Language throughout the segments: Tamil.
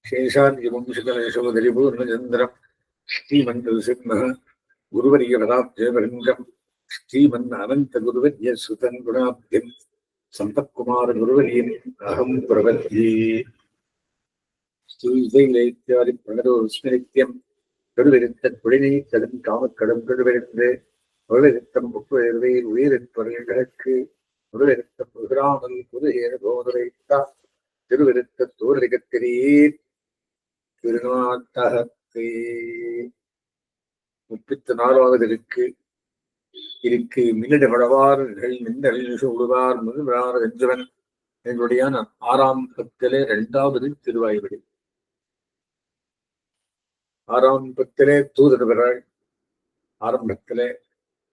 शेषाद्यवंशकलयशोधरिपूर्णचन्द्रम् श्रीमन्त्रसिंहः गुरुवर्यपदाब्जवर्गम् श्रीमन् अनन्तगुरुवर्यसुतम् गुणाब्धिम् सम्पत्कुमारगुरुवर्यम् अहम् प्रपद्ये। श्रीशैलेत्यादिप्रणतोऽस्मि கடுவெடுத்தன் காமக்கடும் கடுவெடுத்து உருவெடுத்தம் முக்குயர்வேல் உயிரிற்பொருள்களுக்கு உருவெடுத்த புகிராமல் புதுகேர போதுரைத்தா திருவெடுத்த தோரலிகத்திரீர் திருநாட்டகத்தே. 34வது இருக்கு மின்னிட படவார்கள் மின்னல் உழுவார் முதுவார் வென்றவன் என்னுடைய 6ஆம் பத்திலே 2வது திருவாய்மொழி. 6ஆம் பத்திலே தூதர்வர்கள் ஆரம்பத்திலே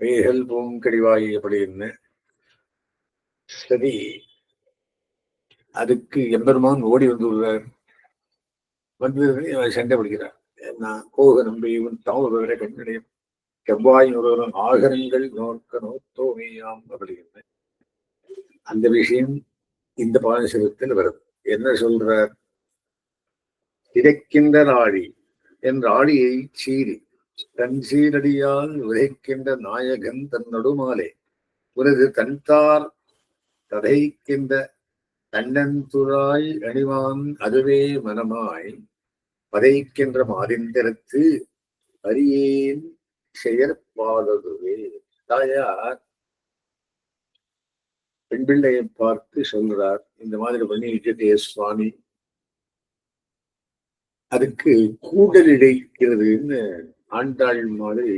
வெய்கள் பூங்கடிவாய் அப்படின்னு சரி. அதுக்கு எம்பெருமான் ஓடி வந்து விடுறார். வந்து சண்டை பிடிக்கிறார். நான் கோக நம்பி உன் தாமரை கண்ணிடையும் செவ்வாய் ஒருவரும் ஆகரங்கள் நோக்க நோத்தோமையாம் அப்படின்னு அந்த விஷயம் இந்த பாலசீலத்தில் வருது. என்ன சொல்றார்? இதைக்கின்ற நாழி என்ற ஆழியை சீறி தன் சீரடியால் உதைக்கின்ற நாயகன் தன் நடுமாலே உனது தன்தார் ததைக்கின்ற தன்னந்துராய் அணிவான் அதுவே மனமாய் பதைக்கின்ற மாதிரத்து அரியேன் செயற்பாததுவே. தாயார் பெண் பிள்ளையை பார்த்து சொல்றார், இந்த மாதிரி பண்ணிட்டு சுவாமி அதுக்கு கூடல் இடைக்கிறதுன்னு ஆண்டாள் மாதிரி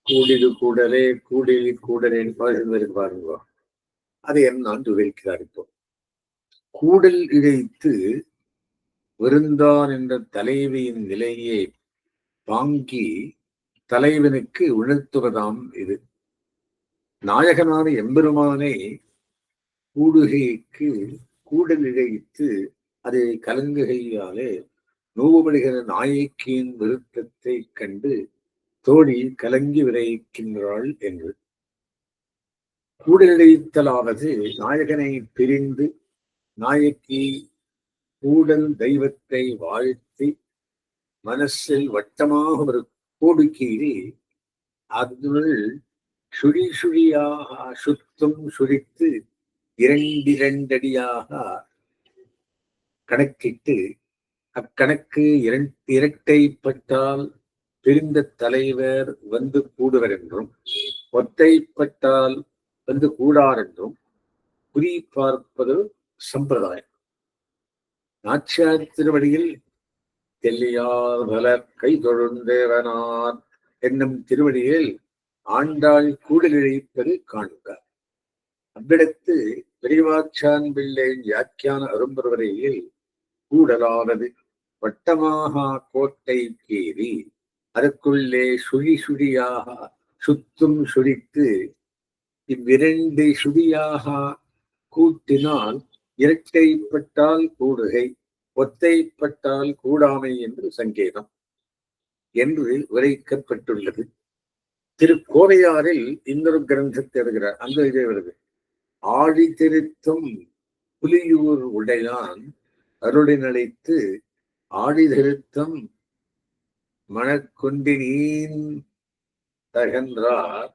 கூடிது கூடலே கூடிலி கூடலேன்னு பாருங்க. அதை நான் விவரிக்கிறார். இப்போ கூடல் இழைத்து விருந்தான் என்ற தலைவியின் நிலையை வாங்கி தலைவனுக்கு உணர்த்துவதாம் இது. நாயகனான எம்பெருமானை கூடுகைக்கு கூடல் இழைத்து அதை கலங்குகையாலே நோவுபடுகிற நாயக்கியின் விருத்தத்தை கண்டு தோழி கலங்கி விரைக்கின்றாள் என்று. கூடலிழைத்தலாவது நாயகனை பிரிந்து நாயக்கி கூடல் தெய்வத்தை வாழ்த்தி மனசில் வட்டமாக ஒரு கோடு கீறி அதனுள் சுழி சுழியாக சுத்தம் சுழித்து 2 கணக்கிட்டு அக்கணக்கு இரட்டைப்பட்டால் பிரிந்த தலைவர் வந்து கூடுவர் என்றும் ஒத்தைப்பட்டால் வந்து கூடார் என்றும் குறி பார்ப்பது சம்பிரதாயம். நாச்சியார் திருவடியில் தெல்லியார் பலர் கை தொழுந்தேவனார் என்னும் திருவடியில் ஆண்டாள் கூடல் இழைப்பது காண்க. அவ்விடத்து பெரியவாச்சான் பிள்ளை வியாக்கியான அரும்புவரையில் கூடலானது வட்டமாக கோட்டை கேறி அதற்குள்ளே சுழி சுழியாக சுத்தும் சுழித்து இவ்விரண்டு சுழியாக கூட்டினால் இரட்டைப்பட்டால் கூடுகை ஒத்தைப்பட்டால் கூடாமை என்று சங்கேதம் என்று விவரிக்கப்பட்டுள்ளது. திருக்கோவையாரில் இன்னொரு கிரந்தத்தை எழுதுகிறார். அந்த இதே வருது. ஆழி திருத்தும் புலியூர் உடையான் அருளி நிலைத்து ஆழி திருத்தம் மணக்கொண்டினீன் தகன்றார்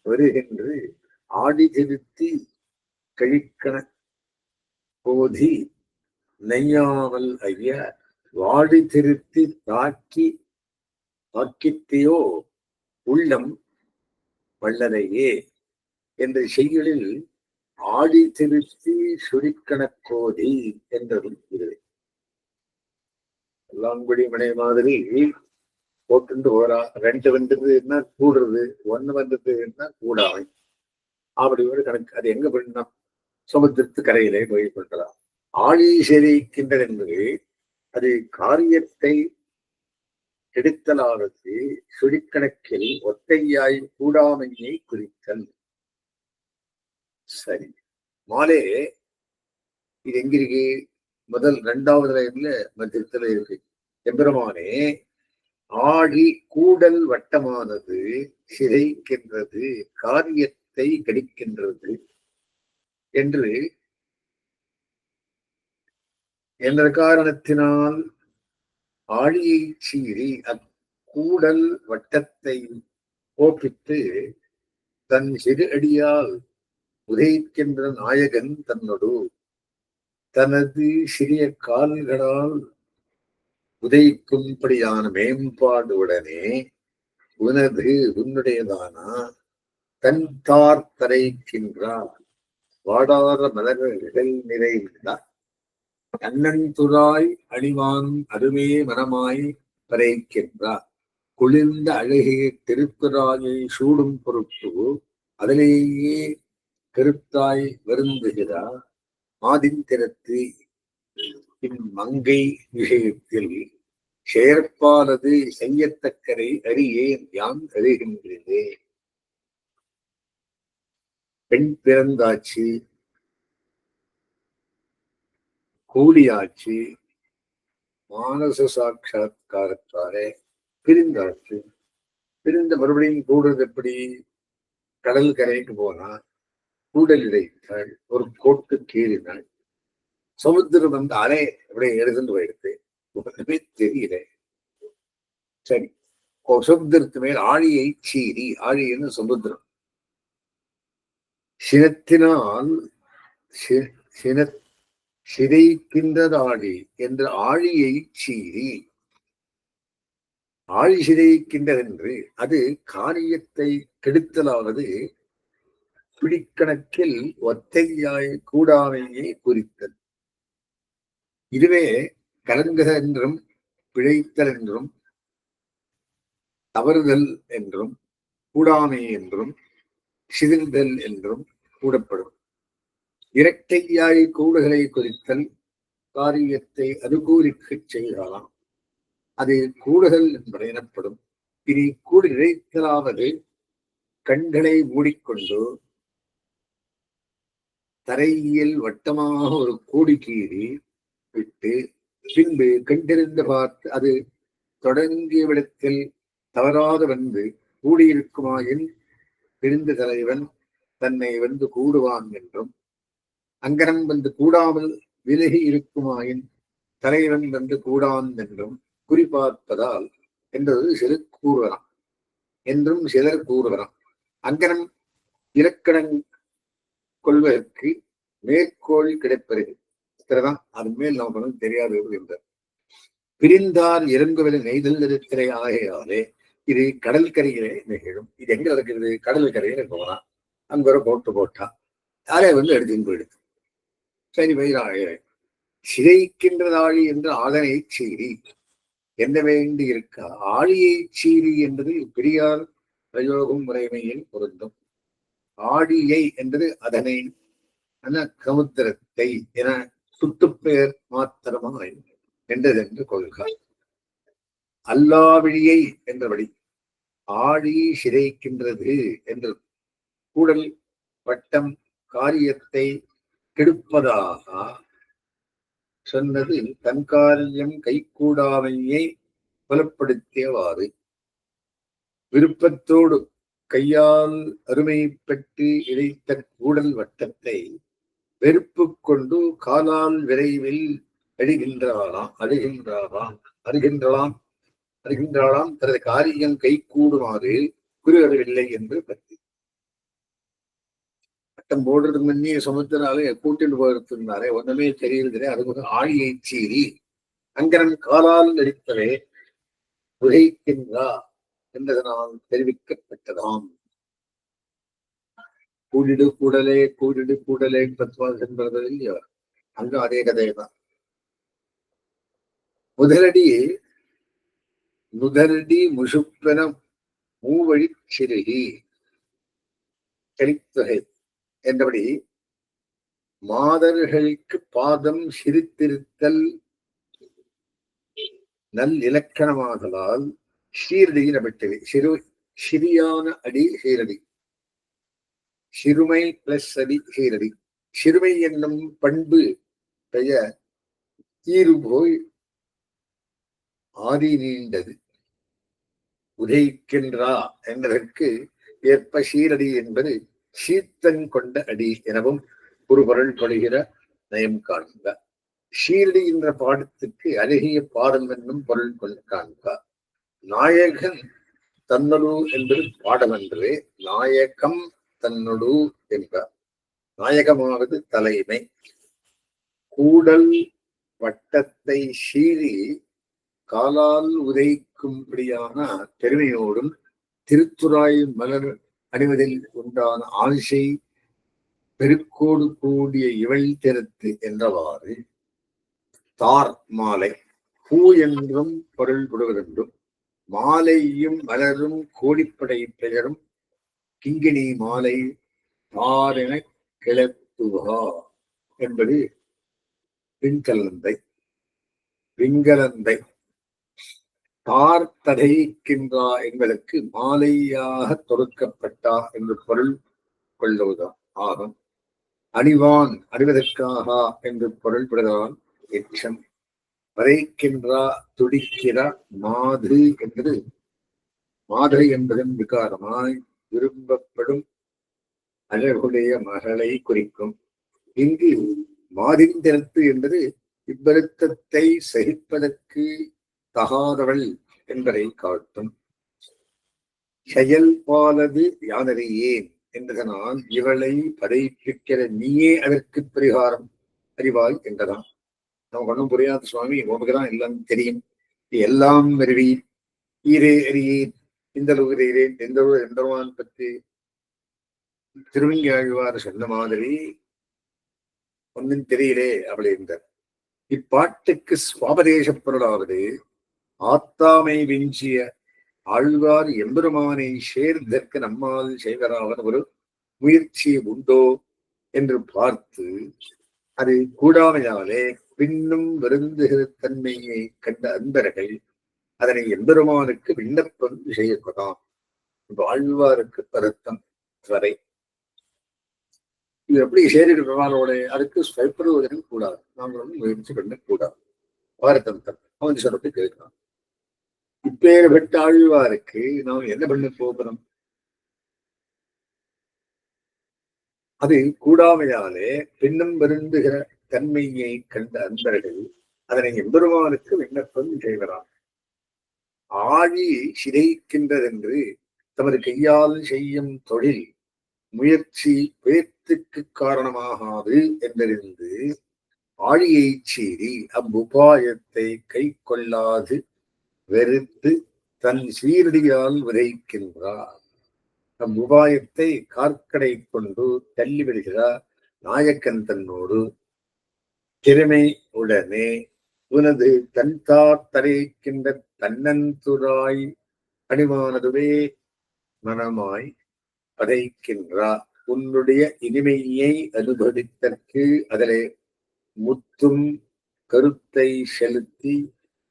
வருகின்ற ஆடி திருத்தி கழிக்கண போதி நெய்யாமல் ஐய வாடி திருத்தி தாக்கித்தையோ உள்ளம் வல்லதையே என்ற செய்யுளில் ஆடி திருத்தி சுழிக்கணக்கோதி என்றதும் இது. எல்லாங்குடி மனை மாதிரி போட்டு போறா. 2 வந்ததுன்னா கூடுறது, 1 வந்ததுன்னா கூடாமை. அப்படி ஒரு கணக்கு. அது எங்க பண்ணா சமுத்திரத்து கரையிலே போய் பண்றலாம். ஆழி செறிக்கின்றது என்பது அது காரியத்தை கெடுத்தலானது சுழிக்கணக்கில் ஒத்தையாய் கூடாமையை குறித்தல். சரி, மாலே இது எங்க இருக்கு? முதல் 2வது லைன்ல மத்தியத்துல இருக்கு. எம்பெருமானே ஆழி கூடல் வட்டமானது சிதைக்கின்றது, காரியத்தை கடிக்கின்றது என்று என்ற காரணத்தினால் ஆழியை சீறி அக்கூடல் வட்டத்தை போக்கிட்டு தன் சிறு அடியால் உதைக்கின்ற நாயகன் தன்னொடு தனது சிறிய கால்களால் உதைக்கும்படியான மேம்பாடுடனே உன்னுடையதான தன் தார் தரைக்கின்றார் வாடாத மலர்கள் நிறைந்த அண்ணன்துராய் அணிவான் அருமே மனமாய் பறைக்கின்றார் குளிர்ந்த அழகிய திருக்குறாயை சூடும் பொருட்டு அதிலேயே கருத்தாய் வருந்துகிறார் மாதிந்திரத்து இம்மங்கை விஷயத்தில் செயற்பாலது செய்யத்தக்கரை அறியேன் யான் அறிகின்றே. பெண் பிறந்தாச்சு, கூடியாச்சு, மானச சாட்சா்காரத்தாலே பிரிந்தாச்சு. பிரிந்த மறுபடியும் கூடுறது எப்படி? கடல் கரைக்கு போனா கூடல் இடைத்தாள், ஒரு கோட்டு கீறினாள், சமுத்திரம் வந்து அலை அப்படியே எடுத்துட்டு போயிடுது, ஒன்றுமே தெரியல. சரி, சமுத்திரத்து மேல் ஆழியை சீறி, ஆழின்னு சமுத்திரம், சினத்தினால் சிதைக்கின்றதாழி என்ற ஆழியை சீறி, ஆழி சிதைக்கின்றதென்று அது காரியத்தை கெடுத்தலாவது பிடிக்கணக்கில் ஒத்தையாய் கூடாமையை குறித்தல். இதுவே கலங்குதல் என்றும் பிழைத்தல் என்றும் தவறுதல் என்றும் கூடாமை என்றும் சிதிர்தல் என்றும் கூடப்படும். இரட்டையாய் கூடுகளை குறித்தல் காரியத்தை அனுகூலிக்கச் செய்யலாம், அது கூடுதல் என்பது எனப்படும். இனி கூடு இழைத்தலாவது கண்களை மூடிக்கொண்டு தரையில் வட்டமாக ஒரு கூடி கீறி விட்டு பின்பு கண்டிருந்து பார்த்து அது தொடங்கிய விடத்தில் தவறாத வந்து கூடியிருக்குமாயின் பிரிந்த தலைவன் தன்னை வந்து கூடுவான் என்றும், அங்கனம் வந்து கூடாமல் விலகி இருக்குமாயின் தலைவன் வந்து கூடான் என்றும் குறிப்பார்ப்பதால் என்றது சிலர் கூறுவராம் என்றும் சிலர் கூறுவராம். அங்கனம் இலக்கணம் கொள்வதற்கு மேற்கோள் கிடைப்பது தான், அது மேல் நமக்கு தெரியாது என்றார். பிரிந்தார் இறங்குவதை நெய்தல் இருக்கிற ஆகையாலே இது கடற்கரையிலே நிகழும். இது எங்க இருக்கிறது? கடல் கரையில போனா அங்க ஒரு போட்டு போட்டா யாரே வந்து எடுத்துன்னு போயிடுது. சரி, வயிறாக சிதைக்கின்றது ஆழி என்று ஆதனை சீறி என்ன வேண்டி இருக்க ஆழியை சீறி என்பது பெரியார் பிரயோகம் முறைமையில் பொருந்தும். ஆழியை என்பது அதனை சமுத்திரத்தை என சுட்டுப்பெயர் மாத்திரமாய் என்றதென்று கொள்கை. அல்லாவிழியை என்றபடி ஆழி சிதைக்கின்றது என்று கூடல் வட்டம் காரியத்தை கெடுப்பதாக சொன்னது தன் காரியம் கைகூடாமையை புலப்படுத்தியவாறு விருப்பத்தோடு கையால் அருமை பெற்று இழைத்த கூடல் வட்டத்தை வெறுப்பு கொண்டு காலால் விரைவில் அறிகின்றாளாம் தனது காரியம் கை கூடுமாறு குறிவரவில்லை என்று பற்றி வட்டம் போடுறதுக்கு முன்னே சமுத்திராலே கூட்டிட்டு போயிருந்தாரே, ஒண்ணுமே தெரியுது. அது ஆழியை சீறி அங்கரன் காலால் நடித்தவே உதைக்கின்றா என்பதனால் தெரிவிக்கப்பட்டதாம். கூடிடு கூடலே கூடிடு கூடலே தத்துவம் என்பது இல்லையா, அங்க அதே கதைதான். முதலடி முசுப்பென மூவழி சிறுகி கழித்தொகை என்றபடி மாதர்களுக்கு பாதம் சிரித்திருத்தல் நல் இலக்கணமாகலால் சீரடியில் அமைத்தது. சிறியான அடி சீரடி, சிறுமை பிளஸ் அடி சீரடி. சிறுமை என்னும் பண்பு பெயர் தீரு போய் ஆதி நீண்டது. உதைக்கின்றா என்பதற்கு ஏற்ப சீரடி என்பது சீத்தன் கொண்ட அடி எனவும் ஒரு பொருள் கொள்கிற நயம் காண்க. ஷீரடி என்ற பாடத்துக்கு அழகிய பாடம் என்னும் பொருள் கொண்டு காண்பார். நாயகன் தன்னொடு என்பது பாடம் என்று, நாயகம் தன்னொடு என்பார். நாயகமாவது தலைமை. கூடல் வட்டத்தை சீறி காலால் உதைக்கும்படியான பெருமையோடும் திருத்துறாய் மலர் அணிவதில் உண்டான ஆசை பெருக்கோடு கூடிய இவள் திறத்து என்றவாறு தார் மாலை பூ என்றும் பொருள் கொடுவதென்றும் மாலையும் மலரும் கோடிப்படை பெயரும் கிங்கினி மாலை தாரென கிளத்துவா என்பது விங்கலந்தை தார்த்ததைக்கின்றா எங்களுக்கு மாலையாக தொடுக்கப்பட்டா என்று பொருள் கொள்ளுவதான் ஆகும். அணிவான் அணிவதற்காக என்று பொருள்படுதான் எச்சம். வரைக்கின்றா துடிக்கிற மாது என்பது மாதிரி என்பதன் விகாரமாய் விரும்பப்படும் அழகுடைய மகளை குறிக்கும். இங்கு மாதிரிந்தெழுத்து என்பது இவ்வருத்தத்தை சகிப்பதற்கு தகாதவள் என்பதை காட்டும். செயல்பாலது யானறியேன் என்பதனால் இவளை படைப்பிக்கிற நீயே அதற்கு பரிகாரம் அறிவாய் என்றதான். நமக்கு ஒன்றும் புரியாத சுவாமி, உனக்குதான் எல்லாம் தெரியும், எல்லாம் அறிவீர், ஈரே அறியேன், இந்த உயிரேன் எந்தவான் பற்றி திருவங்கி ஆழ்வார் சொன்ன மாதிரி ஒன்னும் தெரியலே அப்படின்றார். இப்பாட்டுக்கு சுவாபதேச பொருளாவது ஆத்தாமை விஞ்சிய ஆழ்வார் எம்பெருமானை சேர்ந்தற்கு நம்மால் செய்வராவன ஒரு முயற்சி உண்டோ என்று பார்த்து அது கூடாமையாலே பின்னும் வருந்துகிற தன்மையை கண்ட அன்பர்கள் அதனை எம்பெருமானுக்கு விண்ணப்பம் செய்யப்படாம். ஆழ்வாருக்கு பருத்தம் வரை இது எப்படி சேரிடுறவாரோட அதுக்கு ஸ்வைப்படுவதற்கு கூடாது, நாங்களும் முயற்சி பண்ண கூடாது. பாரதம் அவன் சொல்லிட்டு கேட்கிறான். இப்பேற்பட்ட ஆழ்வாருக்கு நாம் என்ன பண்ண போகிறோம்? அது கூடாமையாலே பின்னும் வருந்துகிற தன்மையை கண்ட அன்பர்கள் அதனை எம்பெருமானுக்கு விண்ணப்பம் செய்வராம். ஆழி சிதைக்கின்றதென்று தமது கையால் செய்யும் தொழில் முயற்சி பேத்துக்கு காரணமாகாது என்றிருந்து ஆழியை சீறி அவ்வுபாயத்தை கை கொள்ளாது வெறுத்து தன் சீரடியால் விதைக்கின்றார். அவ்வுபாயத்தை கார்க்கடை கொண்டு தள்ளிவிடுகிறார் நாயக்கன் தன்னோடு திறமை உடனே உனது தன்தார் தரைக்கின்ற தன்னந்துராய் அடிமானதுவே மனமாய் பதைக்கின்றார். உன்னுடைய இனிமையை அனுபவித்தற்கு அதிலே முத்தும் கருத்தை செலுத்தி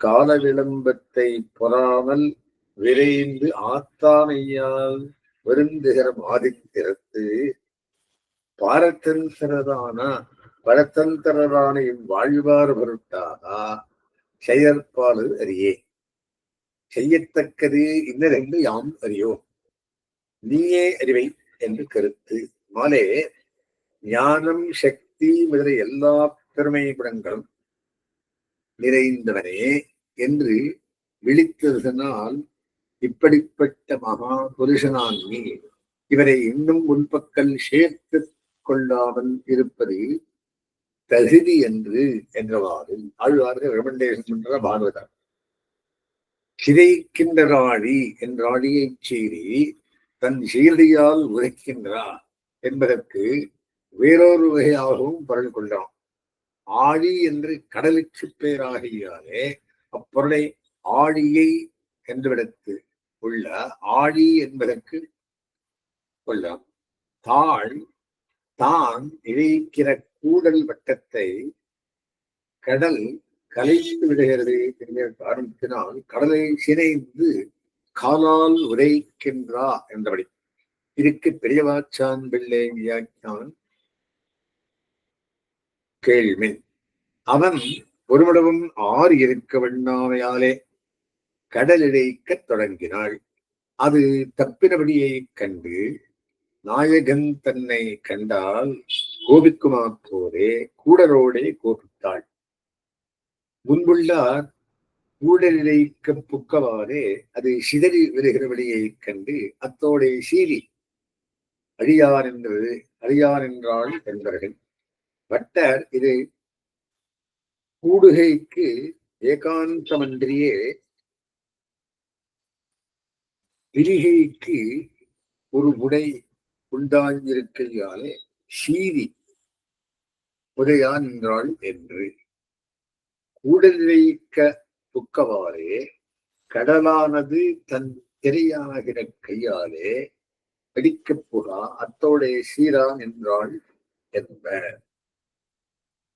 கால விளம்பத்தை பொறாமல் விரைந்து ஆத்தாமையால் வருந்துகிற மாதித்திறத்து பரதந்திரரான இவ்வாழ்வார் பொருட்டாக செயற்பாடு அறியே. செய்யத்தக்கது இன்னதென்று யாம் அறியோம், நீயே அறிவை என்று கருத்து. மாலே ஞானம் சக்தி முதலிய எல்லா பெருமை குணங்களும் நிறைந்தவனே என்று விழித்ததனால் இப்படிப்பட்ட மகா புருஷனான் நீ இவரை இன்னும் முன்பக்கல் சேர்த்து கொள்ளாமல் இருப்பது தகுதி என்று என்றவாறு ஆழ்வார்கள் ரெமண்டேஷன் என்ற பாகவதர் சிதைக்கின்றராழி என்ற ஆழியை சீறி தன் சீரடியால் உரைக்கின்றார் என்பதற்கு வேறொரு வகையாகவும் பொருள் கொண்டான். ஆழி என்று கடலுக்கு பேராகியாலே அப்பொருளை ஆழியை என்றிடத்து உள்ள ஆழி என்பதற்கு கொள்ளாம். தான் இழைக்கிற கூடல் வட்டத்தை கடல் கலைத்து விடுகிறது என்கிற காரணத்தினால் கடலை சினைந்து காலால் உரைக்கின்றா என்றபடி இதுக்கு பெரியவாச்சான் பிள்ளை வியாக்கியான் கேள்வி. அவன் ஒருமிடமும் ஆறு இருக்க வண்ணாமையாலே கடலிழைக்கத் தொடங்கினாள். அது தப்பினபடியை கண்டு நாயகன் தன்னை கண்டால் கோபிக்குமா போரே கூடரோடே கோபித்தாள். முன்புள்ளார் ஊடலிழைக்க புக்கவாறே அது சிதறி வருகிற வழியை கண்டு அத்தோடைய சீறி அழியார் என்றால் என்பர்கள் பட்டர் இது கூடுகைக்கு ஏகாந்தமன்றியே விரிகைக்கு ஒரு உடை உண்டாயிருக்கையாலே சீறி உடையான் என்றாள் என்று கூடலிழைக்க புக்கவாறே கடலானது தன் திரையாகிற கையாலே அடிக்கப் புகா அத்தோடைய சீரான் என்றாள் என்ப.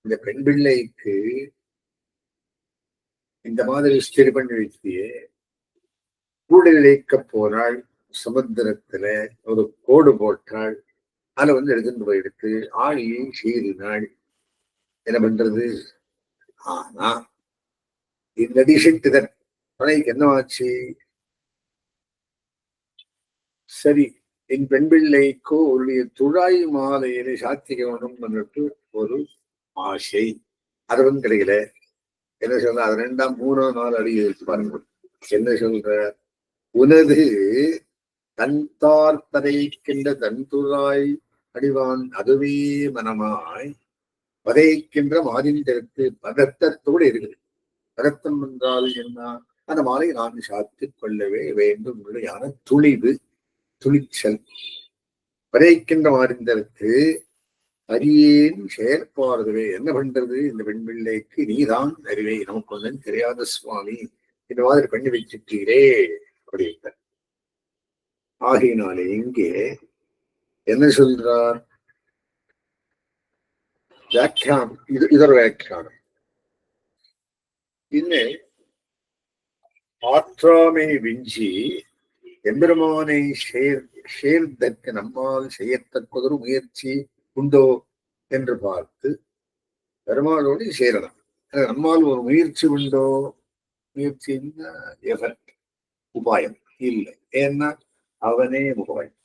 இந்த பெண் பிள்ளைக்கு இந்த மாதிரி ஸ்திரி பண்ணி வைத்தியே கூடலிழைக்க போனாள், சமுத்திரத்துல ஒரு கோடு போட்டாள், அதுல எடுத்துட்டு போயிடுத்து ஆழியை சீறினாள். என்ன பண்றது? ஆனா இந்த டிஷிட்டுதன் துணைக்கு என்னவாச்சு? சரி, என் பெண் பிள்ளைக்கோ உடைய துழாய் மாலையில சாத்திக வேணும் பண்ணிட்டு ஒரு ஆசை. அது கிடைக்கல. என்ன சொல்ற? அது 2ஆம் 3ஆம் நாள் அடி இருக்கு பாருங்க. என்ன சொல்ற? உனது தன்தார் பதைக்கின்ற தன்துழாய் அடிவான் அதுவே மனமாய் பதைக்கின்ற மாதிரிக்கு பதத்தத்தோடு இருக்குது. பதத்தம் என்றால் என்ன? அந்த மாலை நான் சாத்திக் கொள்ளவே வேண்டும் யான துணிவு, துணிச்சல். பதைக்கின்ற மாதிரிக்கு அரியேன் செயற்பாடுவே. என்ன பண்றது? இந்த பெண் பிள்ளைக்கு நீதான் அறிவை, நமக்கு ஒன்றும் தெரியாத சுவாமி, இந்த மாதிரி பண்ணி வச்சுட்டீரே அப்படின்ற. ஆகையினாலே இங்கே என்ன சொல்றார்? வியாக்கியானம், இதொரு வியாக்கியானம். இன்னும் ஆற்றாமை விஞ்சி எம்பெருமானை சேர்தற்கு நம்மால் செய்யத்தக்கதொரு முயற்சி உண்டோ என்று பார்த்து பெருமாளோடு சேரலாம். நம்மால் ஒரு முயற்சி உண்டோ? முயற்சி எஃபர்ட், உபாயம் இல்லை. ஏன்னா அவனே உபாயம்,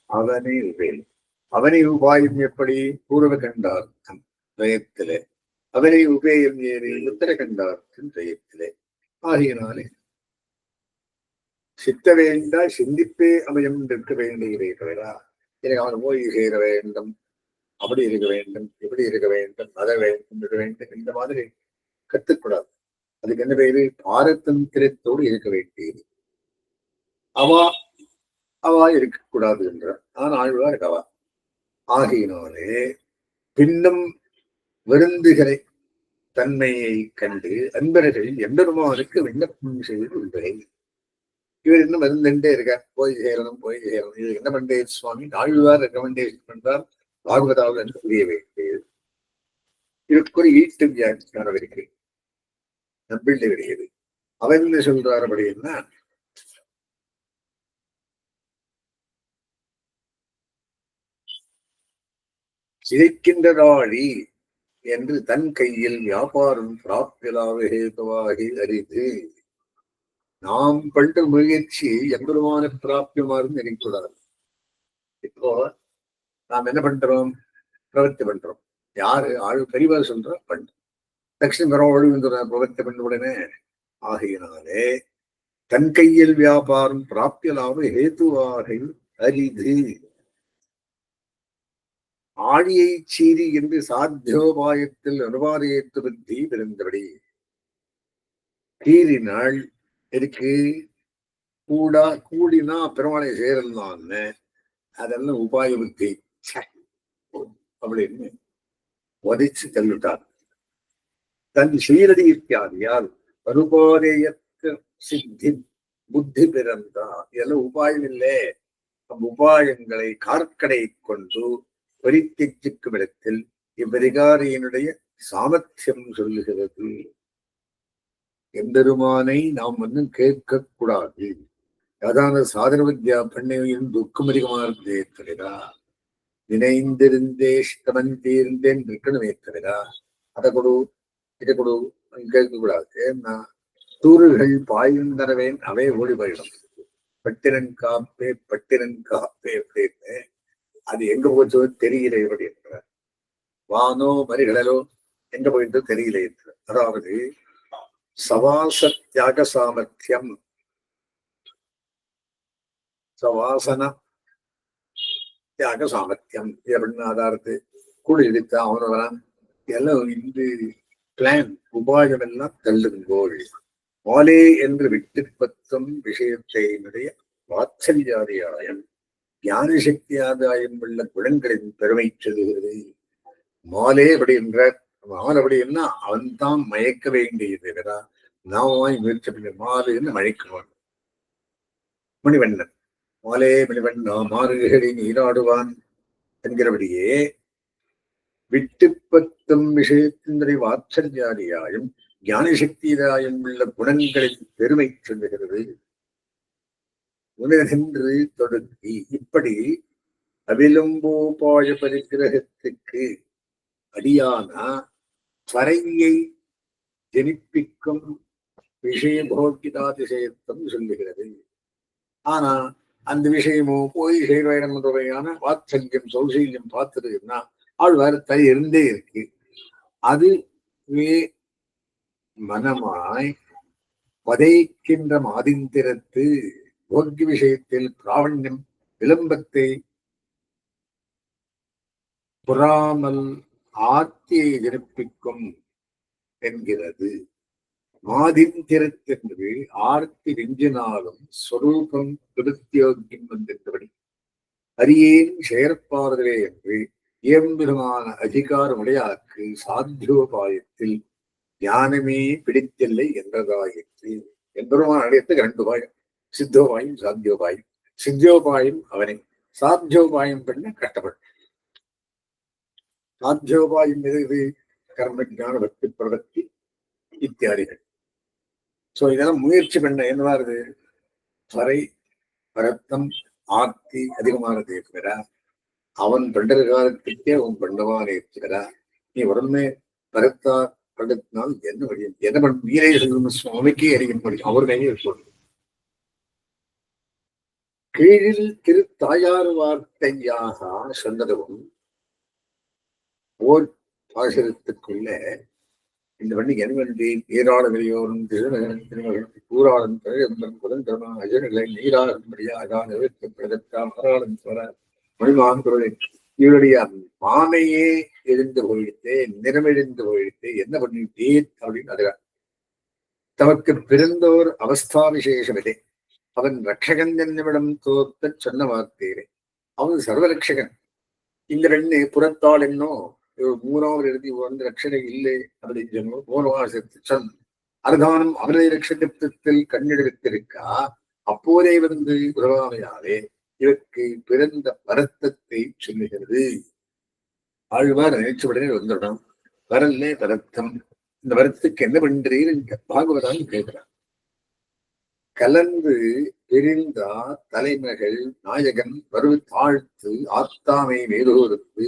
அவனே உபயம். அவனை உபாயம் எப்படி? பூர்வ கண்டார்த்தம் ஜெயத்திலே, அவனை உபேயம் ஏறி உத்தர கண்டார்த்தம் ஜெயத்திலே. ஆகியனாலே சித்த வேண்டா சிந்திப்பே அமையம் இருக்க வேண்டியதே தவிர எனக்கு அவன் போய் சேர வேண்டும், அப்படி இருக்க வேண்டும், இப்படி இருக்க வேண்டும், அதை வேண்டும், இருக்க வேண்டும், இந்த மாதிரி கத்துக்கூடாது. அதுக்கு என்ன பேரு? பாரதந்திரத்தோடு இருக்க வேண்டியது. அவா இருக்கக்கூடாது என்ற நான் ஆழ்வா இருக்கவா. ஆகையினாலே பின்னம் வருந்துகிற தன்மையை கண்டு அன்பர்கள் எம்பெருமானுக்கு விண்ணப்பம் செய்து உள்ளே. இவர் இன்னும் வருந்துட்டே இருக்கார், போய் சேரணும், போய் சேரணும். இது என்ன பண்றே சுவாமி? ஆழ்வார் ரெக்கமெண்டேஷன் பண்றார், பாகவதாவில் என்று புரிய வேண்டியது. இதற்கு ஒரு ஈட்டு வியாக்கியானம் இருக்கு, நம்பிள்ளை கிடையாது. அவர் என்ன சொல்றார் அப்படின்னா, சிதைக்கின்றதாழி என்று தன் கையில் வியாபாரம் பிராப்தியலாகி அறிந்து நாம் பண்ற முயற்சி எம்பெருமான பிராப்தியமாறும் நினைக்கூடாது. இப்போ நாம் என்ன பண்றோம்? பிரவர்த்தி பண்றோம். யாரு ஆழ் பெரியவர் சொல்ற பண்றோம். தட்சிண பெற பிரவர்த்தி பண்ண உடனே. ஆகையினாலே தன் கையில் வியாபாரம் பிராப்தியலாக ஹேதுவாக அரிது. ஆழியை சீரி என்று சாத்தியோபாயத்தில் அனுபாரியத்து புத்தி பிறந்தபடி கீறினாள். இருக்கு கூடினா பெருமாளை சேரலான்னு அதெல்லாம் உபாய புத்தி அப்படின்னு வதிச்சு தள்ளிட்டார். தன் சீரடி இத்தியாதியால் அனுபாதேயத்து சித்தி புத்தி பிறந்தா. இதெல்லாம் உபாயம் இல்லை. உபாயங்களை கார்க்கடை கொண்டு பரித்திக்கும் இடத்தில் இவ்வதிகாரியினுடைய சாமர்த்தியம் சொல்லுகிறது. எம்பெருமானை நாம் கேட்க கூடாது. அதான சாதன வித்யா பண்ணையும் துக்கம் அதிகமாக இருந்தே தவிரா, நினைந்திருந்தே இஷ்டமன் தீர்ந்தேன் இருக்கணுமே தவிரா அதை கொடு இதை கொடு கேட்கக்கூடாது. ஏன்னா தூறுகள் பாயும் தரவேன் அவை ஓடி போயிடும். பட்டினன் காப்பே அப்படின்னு அது எங்க போச்சோ தெரியல எப்படி என்ற வானோ மறிகளோ எங்க போயிட்டோ தெரியல என்ற. அதாவது சவாச தியாக சாமர்த்தியம், சவாசன தியாக சாமர்த்தியம் அப்படின்னு ஆதாரத்து கூட எடுத்த அவனவரான் எல்லாம் இந்த பிளான் உபாயம் எல்லாம் தள்ளுங்கோள். மாலே என்று விட்டு பத்தும் விஷயத்தையினுடைய வாத்சல்யாதியாயம் ஞான சக்தி ஆதாயம் உள்ள குணங்களின் பெருமை சொல்லுகிறது. மாலே அப்படி என்ற மால் அப்படி என்ன அவன் தான் மயக்க வேண்டியது நாமாய் முயற்சி பண்ண மாலுன்னு மயக்குவான். மணிவண்ணன் மாலே மணிவண்ணா மாறுகளை நீராடுவான் என்கிறபடியே விட்டு பத்தும் விஷயத்தினுடைய வாத்சல்யாதியாயும் ஞான சக்தியாயம் உள்ள குணங்களின் பெருமை சொல்லுகிறது. உலகென்று தொடங்கி இப்படி அவிலம்போபாய பரிகிரகத்துக்கு அடியான பறையை ஜனிப்பிக்கும் விஷய போக்கிதாதிசயத்தம் சொல்லுகிறது. ஆனா அந்த விஷயமோ போய் செய்வேடம் வகையான வாத்சல்யம் சௌசல்யம் பார்த்துருக்குன்னா ஆழ்வார் தலை இருந்தே இருக்கு. அதுவே மனமாய் பதைக்கின்ற மாதிந்திரத்து போக்கிய விஷயத்தில் பிராவண்யம் விளம்பத்தை புறாமல் ஆத்தியை ஜனிப்பிக்கும் என்கிறது. மாதிந்திரத்தென்று ஆர்த்தி நெஞ்சினாலும் ஸ்வரூபம் திருத்தியோக்கியம் வந்திருந்தபடி அரியேன் செயற்பாடுகளே என்று இயம்பெருமான அதிகாரமுடையாக்கு சாத்தியோபாயத்தில் ஞானமே பிடித்தில்லை என்றதாயிற்று. எம்பெருமான அடையத்துக்கு 2 உபாயம், சித்தோபாயம் சாத்தியோபாயம். சித்தியோபாயம் அவனை, சாத்தியோபாயம் பண்ண கஷ்டப்படும். சாத்தியோபாயம் எது? கர்ம ஞான பக்தி பிரவர்த்தி இத்தியாதிகள். சோ இதெல்லாம் முயற்சி பண்ண என்னவா இருக்கு? பறை பரத்தம் ஆர்த்தி அதிகமானது இருக்கிறா. அவன் பண்ற காலத்துக்கே அவன் பண்ணவானே இருக்கிறா. நீ உடனே பரத்தா படுத்தினால் என்ன வழி? என்ன பண்ண வீரே சொல்லணும், சுவாமிக்கே அறிய முடியும். அவர் கையே சொல்லணும். கீழில் திருத்தாயார் வார்த்தையாக சொன்னதும் ஓர் பாசுரத்துக்குள்ள இந்த வண்டி என்வண்டி நீராட வெளியோரும் திருமகன் கூறாளன் திரையம்பன் குதந்திரமான அஜர்களை நீராடும்படியா அதான் மராளன் சொல்ற மொழிமான் குரலை இவருடைய மாமையே எழுந்து போயிடுத்தே, நிறமெழுந்து போயிடுத்தே, என்ன பண்ணிட்டே அப்படின்னு அதுதான் தமக்கு பிறந்தோர் அவஸ்தா விசேஷமில்லை. அவன் ரட்சகன் என்னவிடம் தோத்த சொன்ன வார்த்தையிலே அவன் சர்வரட்சகன். இந்த ரெண்டு புறத்தால் என்னோ 3வது எழுதி வந்து ரட்சணை இல்லை அப்படின்னு சொன்னோம். 3வது சொன் அர்தானம் அவனை ரட்சகத்தில் கண்ணெடுத்திருக்கா. அப்போதே வந்து உறவாமையாலே இவருக்கு பிறந்த வருத்தத்தை சொல்லுகிறது. ஆழ்வார் நினைச்சவுடனே வந்துடும். வரல்லே வருத்தம், இந்த வருத்தத்துக்கு என்ன பண்றீர் பாகவதான் கேட்கிறார். கலந்து பிரிந்தா தலைமகள் நாயகன் வருவு தாழ்த்து ஆத்தாமை மேலோருக்கு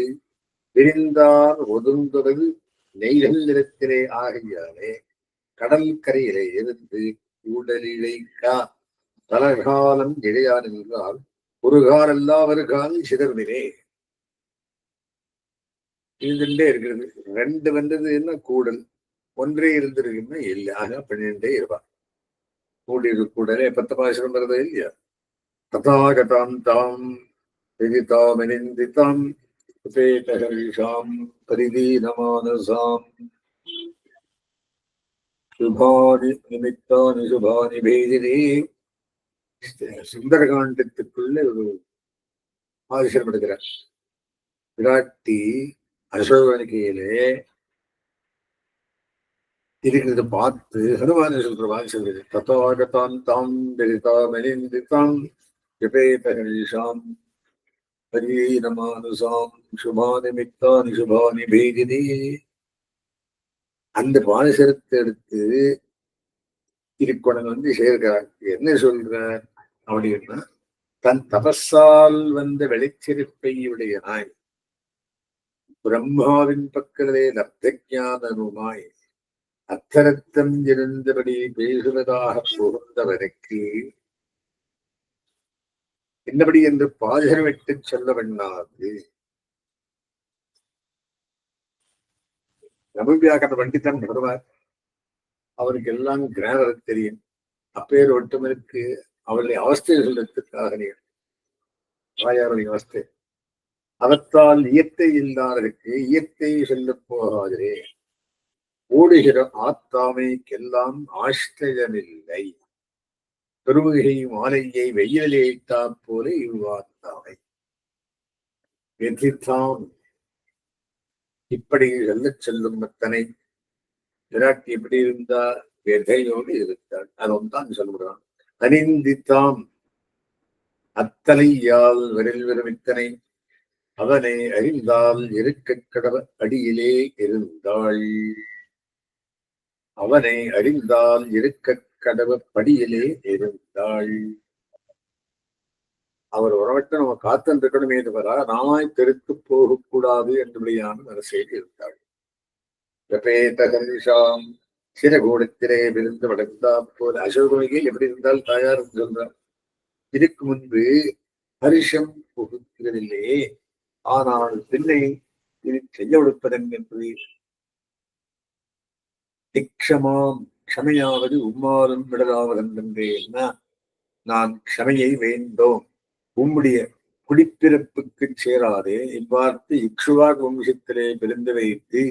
பிரிந்தார் ஒதுங்குவது நெய்கள் நிறத்திலே ஆகையாலே கடல் கரையிலே இருந்து உடலிழைக்கா பலகாலம் இழையார் என்றால் ஒரு கால் எல்லாவருகால் சிதர்வினே இருந்துட்டே இருக்கிறது. 2 வந்ததுன்னா கூடல், ஒன்றே இருந்திருக்குன்னா இல்லை. ஆக 12 இருப்பார். கூடி கூடலே 10 பாசுரம் வருது இல்லையா? ததாகதாம் தாம் விதிதாம் உபேதஹர்ஷாம் பரிதீனமானசாம் சுபானி நிமித்தானி சுபானி பேதினே. சுந்தரகாண்டத்துக்குள்ள ஒரு ஆதிசரம் எடுக்கிறார். விராட்டி அசோகனிகையிலே இருக்கிறத பார்த்து ஹனுமான சொல்ற மாதிரி சொல்றது. ததாகதான் தாம் விதிதாம் விபேதஹர்ஷாம் பரிதீனமானசாம் சுபானி மித்தானி சுபானி பேதினே. அந்த பாசுரத்தை எடுத்து திருக்குணம் வந்து சேர்க்கிறார். என்ன சொல்றார் அப்படின்னா, தன் தபஸால் வந்த வெளிச்சிருப்பை உடைய நாய் பிரம்மாவின் பக்கத்திலே லப்தஞானருமாய் அத்தரத்தம் இருந்தபடி பேசுவதாக புகுந்தவருக்கு என்னபடி என்று பாசுரம் விட்டு சொல்ல வேண்டாது. தமிழ் வியாக்கரண பண்டிதன் வருவார். அவருக்கு எல்லாம் கிராமர் தெரியும். அப்பேர் ஒட்டுமனுக்கு அவருடைய அவஸ்தை சொல்றதுக்காக தாயாருடைய அவஸ்தை. அவத்தால் இயற்கை இல்லாதற்கு இயற்கை சொல்ல போகாதே. ஓடுகிற ஆத்தாமைக்கெல்லாம் ஆஷ்டயமில்லை. பெருமுகை மாலையை வெயிலே இட்டா போல இவ்வாத்தாமை வெற்றித்தான். இப்படி செல்லும் மத்தனை விராட்டி எப்படி இருந்தா வெதையோடு இருந்தாள். அதுவும் தான் சொல்லுகிறான். அணிந்தித்தாம் அத்தனை யால் விரல் விரமித்தனை அவனை அறிந்தால் இருக்க கடவ அடியிலே இருந்தாள். அவனை அறிந்தால் இருக்க கடவ படியிலே இருந்தாள். அவர் உறவட்ட நம்ம காத்திருக்கணுமே தவிர நாமாய் தெருக்கு போகக்கூடாது என்றபடியான மனசையில் இருந்தாள். வெப்பேதகன்ஷாம் சிறகோடத்திலே விழுந்து வளர்ந்தா போல அசோகமிகையில் எப்படி இருந்தால் தாயார் சொல்றார். இதுக்கு முன்பு ஹரிஷம் புகுத்துவதில்லையே, ஆனால் பிள்ளை இது செய்ய கொடுப்பதன் என்பது திக்ஷமாம் க்ஷமையாவது உம்மாறும் விடலாவதென்றேன்னா நான் க்ஷமையை வேண்டோம், உம்முடைய குடிப்பிறப்புக்கு சேராதே இவ்வார்த்து இக்ஷுவாக் வம்சத்திலே பிறந்து வைத்து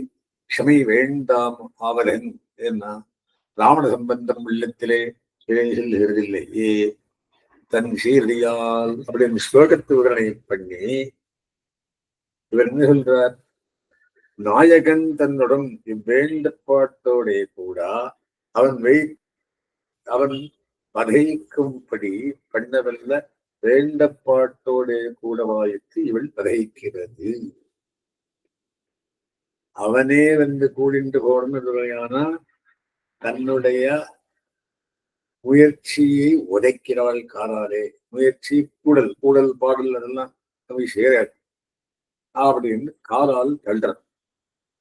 க்ஷமை வேண்டாம் ஆவலன் ஏன்னா ராவண சம்பந்தம் உள்ளத்திலே செல்கிறதில்லையே. தன் சீரடியால் அப்படின்னு ஸ்லோகத்து விவரணை பண்ணி இவர் என்ன சொல்றார், நாயகன் தன்னுடன் இவ்வேண்டப்பாட்டோட கூட அவன் பகைக்கும்படி பண்ணவல்ல வேண்டப்பாட்டோட கூட வாய்த்து இவள் பகைக்கிறது. அவனே வந்து கூடிண்டு போன தன்னுடைய முயற்சியை உதைக்கிறாள் காராலே. முயற்சி கூடல் கூடல் பாடல் அதெல்லாம் அவை சேராது அப்படின்னு காலால் தள்ளுறான்.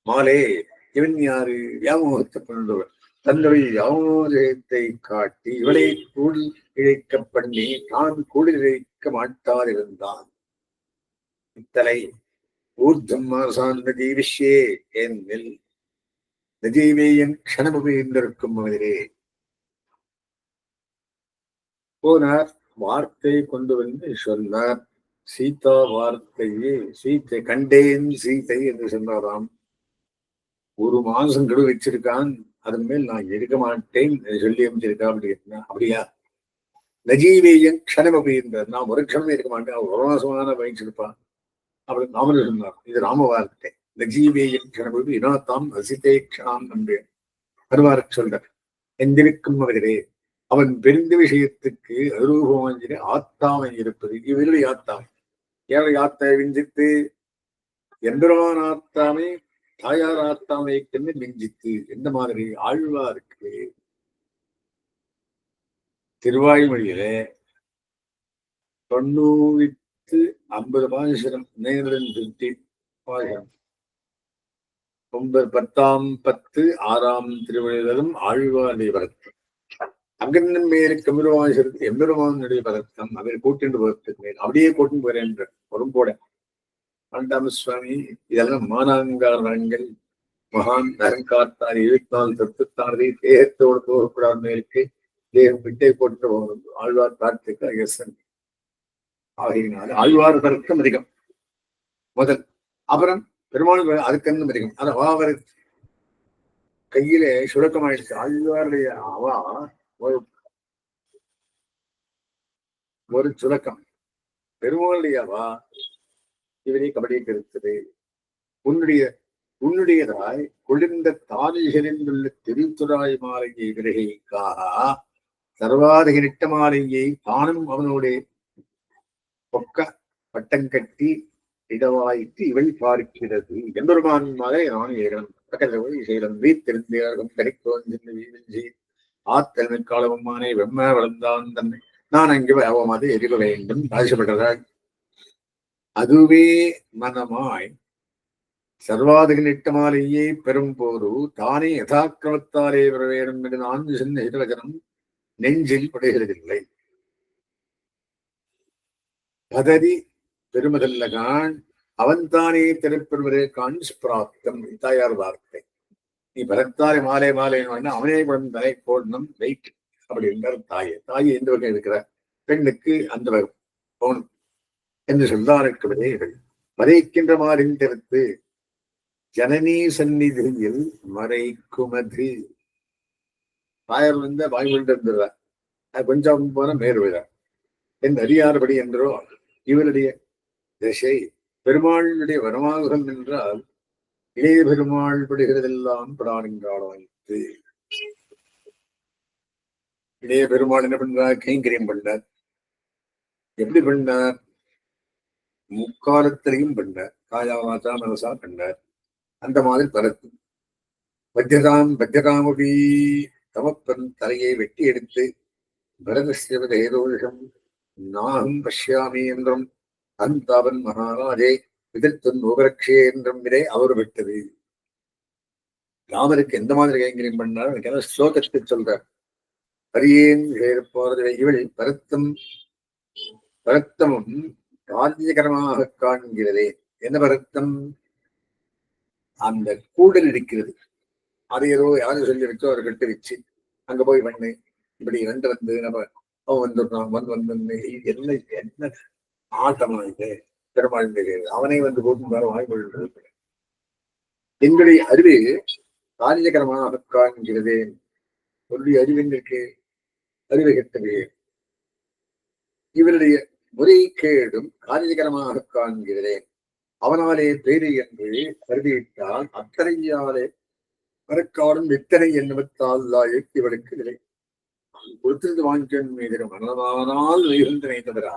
மாலே இவன் யாரு வியாமோகத்தை கொண்டவர் தன்னுடைய வியாமோகத்தை காட்டி இவளை கூடி இழைக்க பண்ணி தான் கூடி இழைக்க மாட்டாதிருந்தான். இத்தலை ஊர்தம் மாசான் நஜீவிஷே என்னில் நஜீவேயன் க்ஷணமுகின்றிருக்கும் அவரே போனார். வார்த்தை கொண்டு வந்து சொன்னார். சீதா வார்த்தையே சீத்தை கண்டேன் சீத்தை என்று சொன்னாராம். ஒரு மாசம் கெடு வச்சிருக்கான், அதன் மேல் நான் எடுக்க மாட்டேன் சொல்லி அமைச்சிருக்கா அப்படின்னா அப்படியா நஜீவேயன் க்ஷணம் அப்படின்றார். நான் ஒரு க்ஷணமே இருக்க மாட்டேன், அவர் ஒரு மாசமான வகிச்சிருப்பான் அப்படின்னு நாமளும் சொன்னார். இது ராம வார்த்தை. நஜீவேயன் க்ஷணம் இனாத்தாம் ரசித்தே க்ஷணாம் என்று வருவார் சொல்றார். எந்திருக்கும் அவரே அவன் பெருந்த விஷயத்துக்கு அரூபமாஞ்சின ஆத்தாமை இருப்பது இவருடைய ஆத்தாமை. ஏழை ஆத்தாமை விஞ்சித்து எந்திரமான ஆத்தாமை தாயார் ஆத்தாமை கண்டு மிஞ்சித்து. எந்த மாதிரி ஆழ்வாருக்கு திருவாய்மொழியில 950 பாசுரம் 950 பாசுரம் 10 6 திருவள்ளுவரும் ஆழ்வாருடைய பதத்தம். அங்கன்னும் மேலுக்கு எம்பெருமாசருக்கு எம்பெருமானுடைய பதத்தம் அவர் கூட்டிண்டு போறதுக்கு மேல் அப்படியே கூட்டின்னு போறேன் பொறும்போட ஆண்டாம சுவாமி இதெல்லாம் மானாங்காரங்கள் மகான் அகங்காரத்தார் 24 தத்துவத்தானதை தேகத்தோடு போகக்கூடாது மேலுக்கு தேகம் விட்டை போட்டு போகணும். ஆழ்வார் கார்த்திக எஸ்என் ஆகையினால ஆழ்வார் தர்க்கம் அதிகம் முதல். அப்புறம் பெருமாள் அதுக்கன்னு அதிகம். அது அவர் கையிலே சுழக்கமாயிடுச்சு. ஆழ்வாருடைய அவா ஒரு சுழக்கம். பெருமாளுடைய அவா இவரை கபடியை கருத்தது. உன்னுடையதாய் குளிர்ந்த தானிகளில் திருத்துறாய் மாலையை விலகைக்காக சர்வாதிக நிட்ட மாலையை தானும் அவனுடைய பொக்க பட்டங்கட்டி இடவாய்த்து இவள் பார்க்கிறது. எம்பெருமான் மகளை நான் ஏகனம் பக்கத்தில் செய்தம் வீத்திருந்தேன் கரைக்கோஞ்சி ஆத்தன்மை காலவம்மானை வெம்ம வளர்ந்தான் தன்னை நான் அங்கு அவமாது எரிக வேண்டும் ஆசைப்படுறாள். அதுவே மனமாய் சர்வாதிக நிட்ட மாலையை பெறும் போது தானே யதாக்கிரமத்தாலே பெற வேண்டும் என்று நான் சொன்ன இடவச்சனம் நெஞ்சில் படுகிறதில்லை. பதறி பெருமதல்லகான் அவன் தானே திறப்பெறுவதே கான் பிராப்தம் தாயார் வார்த்தை. நீ பரத்தாரை மாலை மாலை அவனே தலை போடணும் வெயிட் அப்படி இருந்தார் தாயை. தாயை எந்த வகை இருக்கிற பெண்ணுக்கு அந்த போகணும் என்று சொல்லாருக்கு விதைகள் மறைக்கின்ற மாறின் கருத்து ஜனனி சந்நிதியில் மறைக்குமது. தாயார் வாய்மொழி இருந்துடுறார். அது கொஞ்சம் போன மேல் விழார் என் அறியாறுபடி என்றோ இவருடைய திசை பெருமாளுடைய வரமாகுகம் என்றால் இளைய பெருமாள் படுகிறதெல்லாம் பிராணின்றாளாய்த்து. இளைய பெருமாள் என்ன பண்றார்? கைங்கரியம் பண்ணார். எப்படி பண்ணார்? முக்காலத்திலையும் பண்ணார். காயா வாசா மனசா பண்ணார். அந்த மாதிரி பரத்து பத்தியகாமபி தமப்பன் தலையை வெட்டி எடுத்து பரதேதோஷம் நாகம் பஷ்யாமி என்றும் அந்த அவன் மகாராஜே எதிர்த்தன் உபரட்சே என்றும் விதை அவர் விட்டது. ராமருக்கு எந்த மாதிரி கைங்கரியம் பண்ணார்? எனக்கு ஸ்லோகத்தை சொல்றார். பரியேன் போறது இவள் பரத்தமும் காரியகரமாக காண்கிறதே. என்ன பரத்தம்? அந்த கூடல் இருக்கிறது. அது ஏதோ யாரும் சொல்லி வச்சோ அவர் கட்டு வச்சு அங்க போய் பண்ணு இப்படி ரெண்டு நம்ம அவன் வந்துடுறான் வந்து என்ன என்ன ஆட்டமா இது பெருமாள் அவனை போட்டும் வேற வாய்மொழி. எங்களுடைய அறிவு காரியகரமாக காண்கிறதே. சொல்லி அறிவிற்கு அறிவு கெட்டது. இவருடைய முறை கேடும் காரியகரமாக காண்கிறதே. அவனாலே பேரு என்று கருதியிட்டால் அத்தனையாலே மறக்காடும் வித்தனை என்னவத்தால் இவளுக்கு நிலை கொடுத்திருந்து வாங்கிக்கணும் மீது மரணமானால் வைகுந்தனை தவிர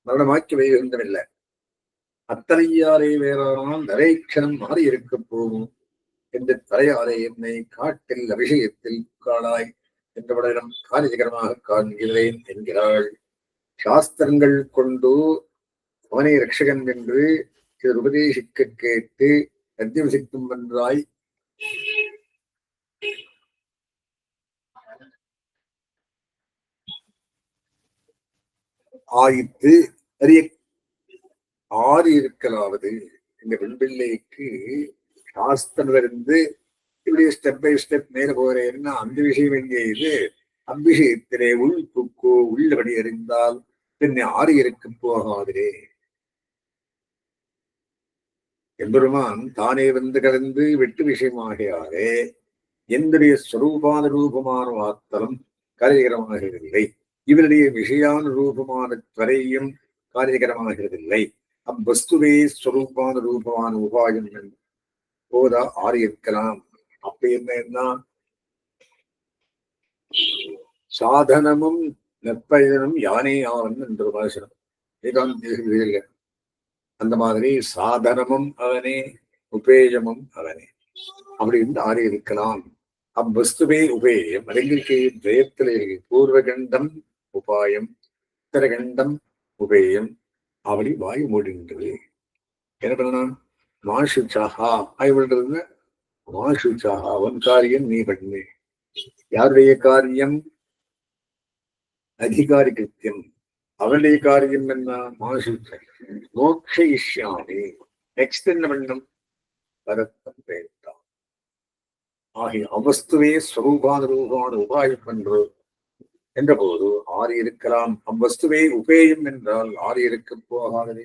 மரணமாக்கி வைகுந்தமில்லை. அத்தனையாலே வேறானால் நரேட்சணம் மாறி இருக்க போகும் என்று தலையாலே என்னை காட்டில் அபிஷேகத்தில் காளாய் என்றவளிடம் காரியகரமாக காண்கிறேன் என்கிறாள். சாஸ்திரங்கள் கொண்டு அவனை ரட்சகன் என்று சிலர் உபதேசிக்க கேட்டு அத்தியவசிக்கும் வென்றாய் ஆயித்து அறிய ஆறு இருக்கலாவது. இந்த வெண்பிள்ளைக்கு சாஸ்திரம் இருந்து இப்படி ஸ்டெப் பை ஸ்டெப் மேல போறேன்னா அந்த விஷயம் எங்கே இது? அவ்விஷயத்திலே உள் புக்கோ உள்ளபடி அறிந்தால் பின்ன ஆறு இருக்க போகாதே. எம்பெருமான் தானே கலந்து வெட்டு விஷயமாகையாலே என்னுடைய ஸ்வரூபான ரூபமான வார்த்தலம் காரியகரமாகிறதில்லை. இவருடைய விஷயான ரூபமான துவரையும் காரியகரமாகிறதில்லை. அவ்வஸ்துவே ஸ்வரூபான ரூபமான உபாயம் போதா ஆறு இருக்கலாம். அப்ப என்ன சாதனமும் நெற்பயனும் யானே ஆவன் என்ற பாசனம் ஏகாந்த. அந்த மாதிரி சாதனமும் அவனே உபேயமும் அவனே அப்படின்னு ஆறு இருக்கலாம். அவ்வஸ்துவே உபேயம் அறிஞருக்கு ஜெயத்திலே பூர்வகண்டம் உபாயம் உத்தரகண்டம் உபேயம் அப்படி வாயு மூடுகின்றது. என்ன பண்ணலாம்? மாசுச்சாகா ஆய்வுன்றது மாசுச்சாகா அவன் காரியம் நீ பண்ணு. யாருடைய காரியம்? அதிகாரி கிருத்தியம். அவனுடைய காரியம் என்ன? மாசுச்ச மோக்ஷயிஷ்யாமி. நெக்ஸ்ட் என்ன பண்ணும்? பரத்தம் பேர்த்தான். ஆகிய அவஸ்துவே ஸ்வரூபான ரூபான உபாயம் என்று என்ற போது ஆறு இருக்கலாம். அவ்வஸ்துவே உபேயம் என்றால் ஆறு இருக்க போகாதே.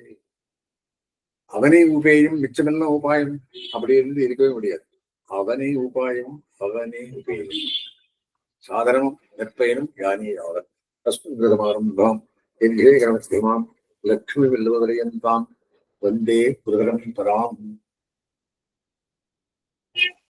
அவனே உபேயம் மிச்சமெல்லாம் உபாயம் அப்படி இருந்து இருக்கவே முடியாது. அவனே உபாயம் அவனே உபேயம். சாதனமும் நெற்பயனும் யானே அவர் அஸ்மிருதமாரம்பாம் என்கிறே கணஸ்திமாம் லக்ஷ்மி வெல்லுவதையன் தான் வந்தே புரதரம் பராம்.